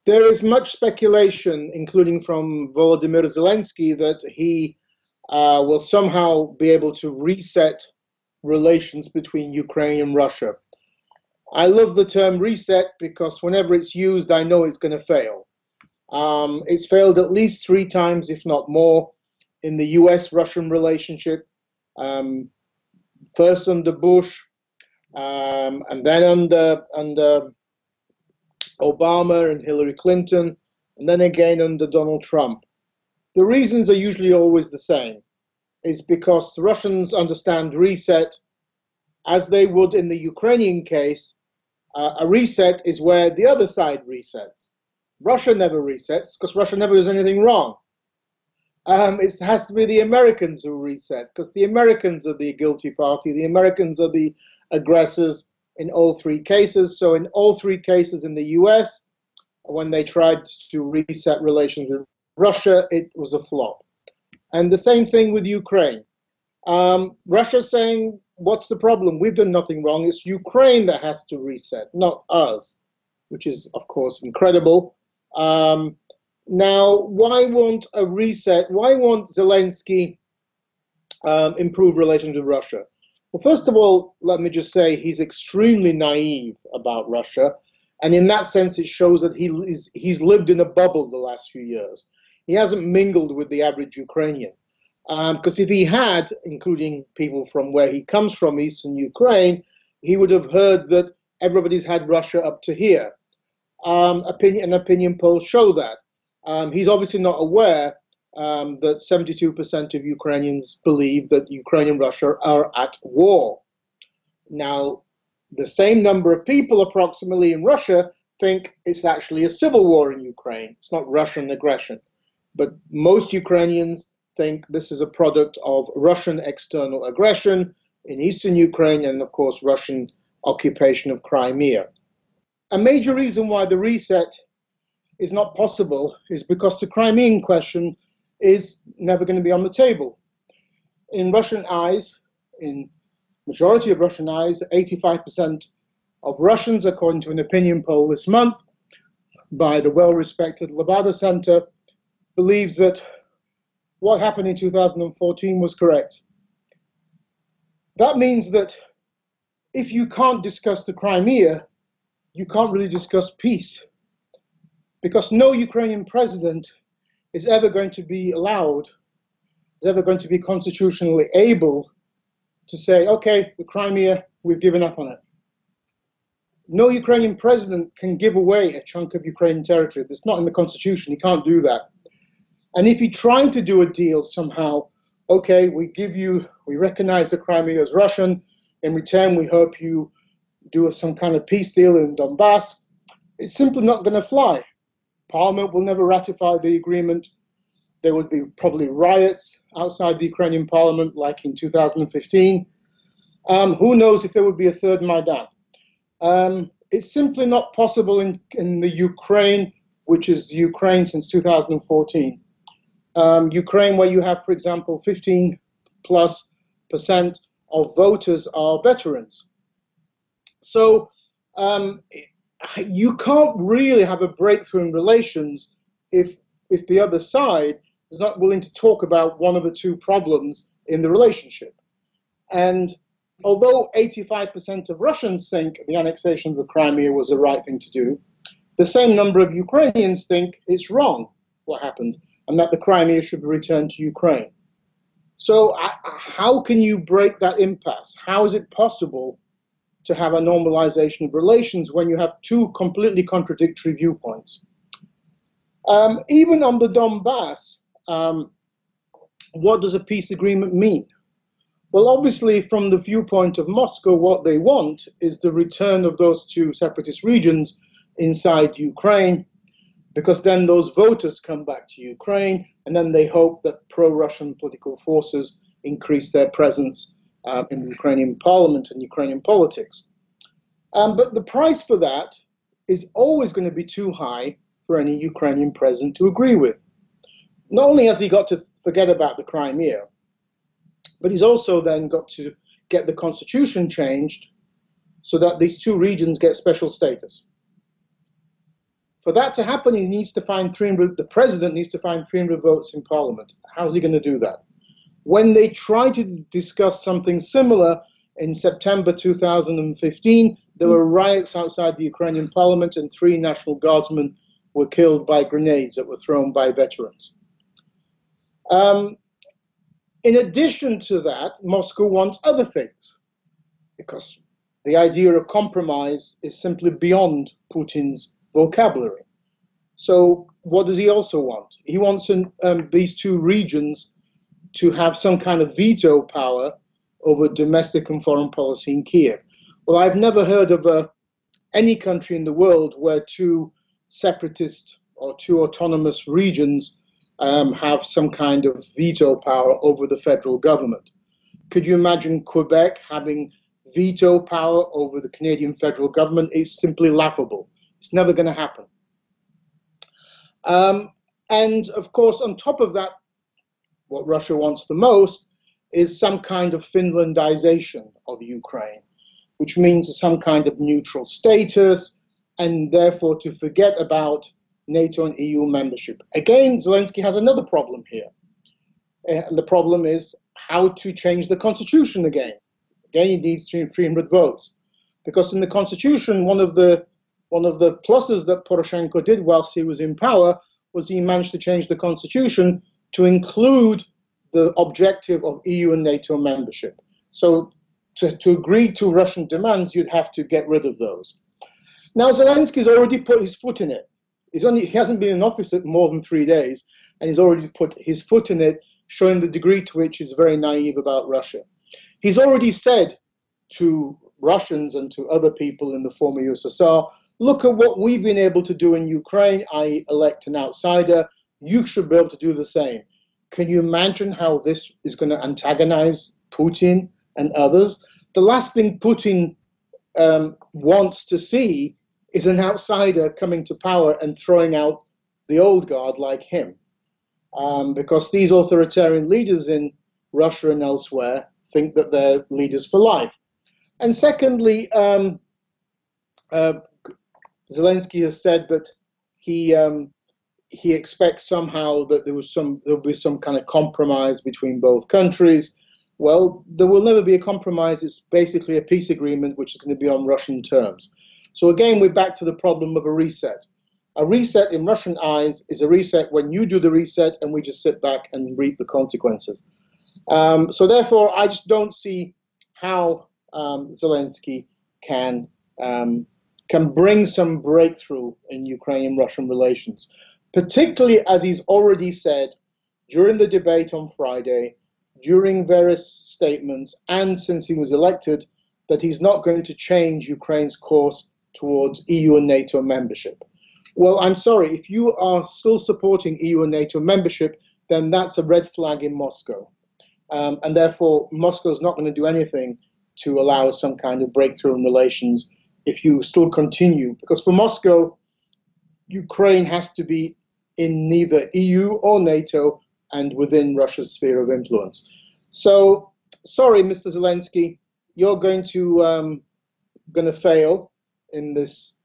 There is much speculation, including from Volodymyr Zelensky, that he will somehow be able to reset relations between Ukraine and Russia. I love the term reset because whenever it's used, I know it's going to fail. It's failed at least 3 times, if not more, in the US-Russian relationship. First under Bush, and then under Obama and Hillary Clinton, and then again under Donald Trump. The reasons are usually always the same. It's because the Russians understand reset as they would in the Ukrainian case. A reset is where the other side resets. Russia never resets because Russia never does anything wrong. It has to be the Americans who reset because the Americans are the guilty party. The Americans are the aggressors in all 3 cases. So in all 3 cases in the US, when they tried to reset relations with Russia, it was a flop. And the same thing with Ukraine. Russia's saying, what's the problem? We've done nothing wrong. It's Ukraine that has to reset, not us, which is, of course, incredible. Now, why won't a reset? Why won't Zelensky improve relations with Russia? Well, first of all, let me just say he's extremely naive about Russia. And in that sense, it shows that he's lived in a bubble the last few years. He hasn't mingled with the average Ukrainian. Because if he had, including people from where he comes from, eastern Ukraine, he would have heard that everybody's had Russia up to here. Opinion polls show that. He's obviously not aware that 72% of Ukrainians believe that Ukraine and Russia are at war. Now, the same number of people approximately in Russia think it's actually a civil war in Ukraine. It's not Russian aggression. But most Ukrainians think this is a product of Russian external aggression in eastern Ukraine and, of course, Russian occupation of Crimea. A major reason why the reset is not possible is because the Crimean question is never going to be on the table. In Russian eyes, in majority of Russian eyes, 85% of Russians, according to an opinion poll this month by the well-respected Levada Center, believes that what happened in 2014 was correct. That means that if you can't discuss the Crimea, you can't really discuss peace, because no Ukrainian president is ever going to be allowed, is ever going to be constitutionally able to say, okay, the Crimea, we've given up on it. No Ukrainian president can give away a chunk of Ukrainian territory. That's not in the constitution. He can't do that. And if he tried to do a deal somehow, okay, we recognize the Crimea as Russian. In return, we hope you do some kind of peace deal in Donbas. It's simply not going to fly. Parliament will never ratify the agreement. There would be probably riots outside the Ukrainian parliament like in 2015. Who knows if there would be a third Maidan. It's simply not possible in the Ukraine, which is Ukraine since 2014. Ukraine, where you have, for example, 15+% of voters are veterans. So you can't really have a breakthrough in relations if the other side is not willing to talk about one of the 2 problems in the relationship. And although 85% of Russians think the annexation of the Crimea was the right thing to do, the same number of Ukrainians think it's wrong what happened and that the Crimea should be returned to Ukraine. So how can you break that impasse? How is it possible to have a normalization of relations when you have 2 completely contradictory viewpoints? Even on the Donbas, what does a peace agreement mean? Well, obviously, from the viewpoint of Moscow, what they want is the return of those 2 separatist regions inside Ukraine, because then those voters come back to Ukraine, and then they hope that pro-Russian political forces increase their presence in the Ukrainian parliament and Ukrainian politics. But the price for that is always going to be too high for any Ukrainian president to agree with. Not only has he got to forget about the Crimea, but he's also then got to get the constitution changed so that these 2 regions get special status. For that to happen, he needs to find 300, the president needs to find 300 votes in parliament. How's he going to do that? When they tried to discuss something similar in September 2015, there were riots outside the Ukrainian parliament and 3 National Guardsmen were killed by grenades that were thrown by veterans. In addition to that, Moscow wants other things, because the idea of compromise is simply beyond Putin's vocabulary. So what does he also want? He wants these 2 regions to have some kind of veto power over domestic and foreign policy in Kiev. Well, I've never heard of any country in the world where 2 separatist or 2 autonomous regions have some kind of veto power over the federal government. Could you imagine Quebec having veto power over the Canadian federal government? It's simply laughable. It's never going to happen. And of course, on top of that, what Russia wants the most is some kind of Finlandization of Ukraine, which means some kind of neutral status, and therefore to forget about NATO and EU membership. Again, Zelensky has another problem here. And the problem is how to change the constitution again. Again, he needs 300 votes. Because in the constitution, one of the pluses that Poroshenko did whilst he was in power was he managed to change the constitution to include the objective of EU and NATO membership. So to agree to Russian demands, you'd have to get rid of those. Now, Zelensky's already put his foot in it. He hasn't been in office for more than 3 days, and he's already put his foot in it, showing the degree to which he's very naive about Russia. He's already said to Russians and to other people in the former USSR, look at what we've been able to do in Ukraine. I elect an outsider. You should be able to do the same. Can you imagine how this is going to antagonize Putin and others? The last thing Putin wants to see is an outsider coming to power and throwing out the old guard like him. Because these authoritarian leaders in Russia and elsewhere think that they're leaders for life. And secondly, Zelensky has said that he expects somehow that there'll be some kind of compromise between both countries. Well, there will never be a compromise. It's basically a peace agreement which is going to be on Russian terms. So again, we're back to the problem of a reset. A reset in Russian eyes is a reset when you do the reset and we just sit back and reap the consequences. So therefore, I just don't see how Zelensky can bring some breakthrough in Ukrainian-Russian relations, particularly as he's already said during the debate on Friday, during various statements, and since he was elected, that he's not going to change Ukraine's course towards EU and NATO membership. Well, I'm sorry, if you are still supporting EU and NATO membership, then that's a red flag in Moscow. And therefore, Moscow is not going to do anything to allow some kind of breakthrough in relations if you still continue. Because for Moscow, Ukraine has to be in neither EU or NATO and within Russia's sphere of influence. So, sorry, Mr. Zelensky, you're going to fail in this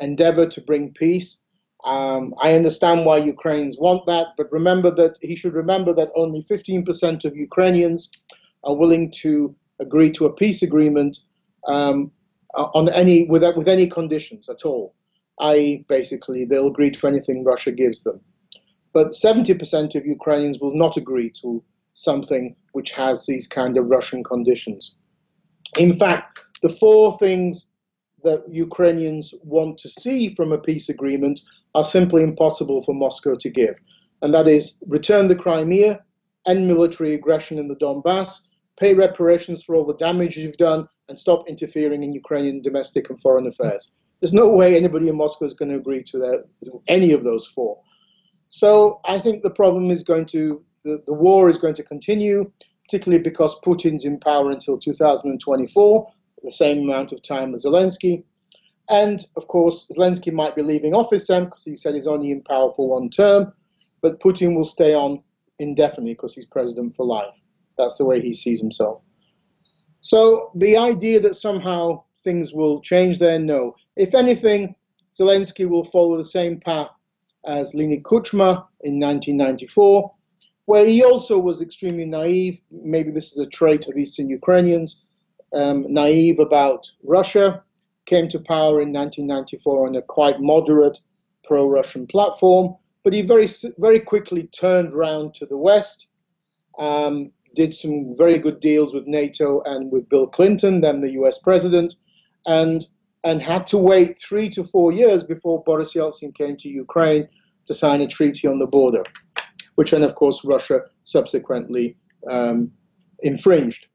endeavor to bring peace. I understand why Ukrainians want that, but he should remember that only 15% of Ukrainians are willing to agree to a peace agreement with any conditions at all. I.e., basically, they'll agree to anything Russia gives them. But 70% of Ukrainians will not agree to something which has these kind of Russian conditions. In fact, the 4 things that Ukrainians want to see from a peace agreement are simply impossible for Moscow to give. And that is return the Crimea, end military aggression in the Donbas, pay reparations for all the damage you've done, and stop interfering in Ukrainian domestic and foreign affairs. There's no way anybody in Moscow is going to agree to any of those 4. So I think the problem is the war is going to continue, particularly because Putin's in power until 2024, the same amount of time as Zelensky. And of course, Zelensky might be leaving office then because he said he's only in power for 1 term, but Putin will stay on indefinitely because he's president for life. That's the way he sees himself. So the idea that somehow things will change there, no. If anything, Zelensky will follow the same path as Leonid Kuchma in 1994, where he also was extremely naive. Maybe this is a trait of Eastern Ukrainians, naive about Russia, came to power in 1994 on a quite moderate pro-Russian platform, but he very quickly turned round to the West, did some very good deals with NATO and with Bill Clinton, then the US president, and had to wait 3 to 4 years before Boris Yeltsin came to Ukraine to sign a treaty on the border, which then, of course, Russia subsequently infringed.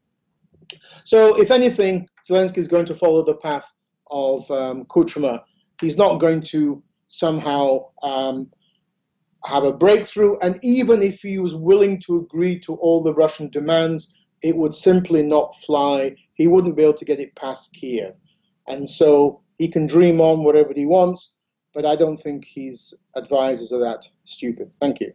So, if anything, Zelensky is going to follow the path of Kuchma. He's not going to somehow have a breakthrough, and even if he was willing to agree to all the Russian demands, it would simply not fly. He wouldn't be able to get it past Kiev. And so he can dream on whatever he wants, but I don't think his advisors are that stupid. Thank you.